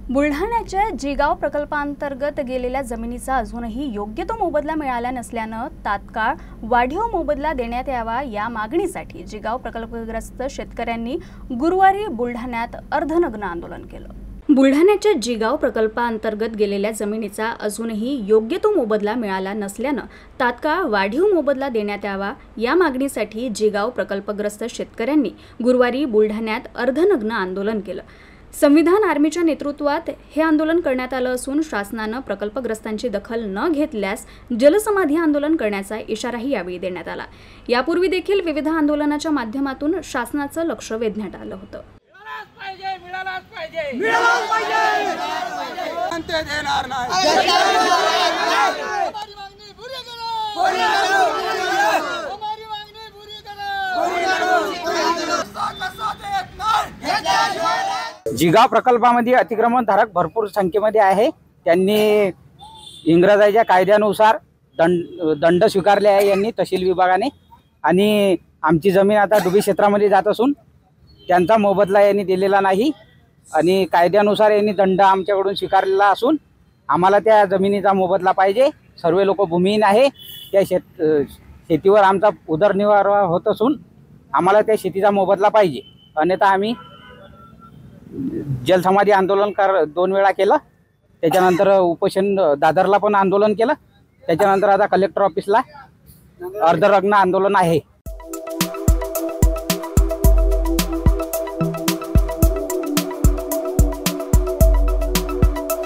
बुलढाण्याच्या जिगाव प्रकल्पांतर्गत गेलेल्या जमिनीचा अजूनही योग्य तो मोबदला मिळाला नसल्यानं तात्काळ वाढीव मोबदला देण्यात यावा या मागणीसाठी जिगाव प्रकल्पग्रस्त शेतकऱ्यांनी गुरुवारी बुलढाण्यात अर्धनग्न आंदोलन केलं। बुलढाण्याच्या जिगाव प्रकल्पांतर्गत गेलेल्या जमिनीचा अजूनही योग्य तो मोबदला मिळाला नसल्यानं तात्काळ वाढीव मोबदला देण्यात यावा या मागणीसाठी जिगाव प्रकल्पग्रस्त शेतकऱ्यांनी गुरुवारी बुलढाण्यात अर्धनग्न आंदोलन केलं। संविधान आर्मीच्या नेतृत्वात हे आंदोलन करण्यात आलं असून शासनानं प्रकल्पग्रस्तांची दखल न घेतल्यास जलसमाधी आंदोलन करण्याचा इशाराही यावेळी देण्यात आला। यापूर्वी देखील विविध आंदोलनाच्या माध्यमातून शासनाचं लक्ष वेधण्यात आलं होतं। जिगाव प्रकल्पामध्ये अतिक्रमणधारक भरपूर संख्येमध्ये आहे। त्यांनी इंग्रजाच्या कायद्यानुसार दंड स्वीकारले आहे यांनी तहसील विभागाने, आणि आमची जमीन आता डुबी क्षेत्रामध्ये जात असून त्यांचा मोबदला यांनी दिलेला नाही आणि कायद्यानुसार यांनी दंड आमच्याकडून स्वीकारलेला असून आम्हाला त्या जमिनीचा मोबदला पाहिजे। सर्व लोक भूमिहीन आहे, त्या शेतीवर आमचा उदरनिर्वाह होत असून आम्हाला त्या शेतीचा मोबदला पाहिजे, अन्यथा आम्ही जलसमाधी आंदोलन 2 वेळा केलं। त्याच्यानंतर उपोषण दादरला पण आंदोलन केलं। त्याच्यानंतर आता कलेक्टर ऑफिसला अर्धनग्न आंदोलन आहे।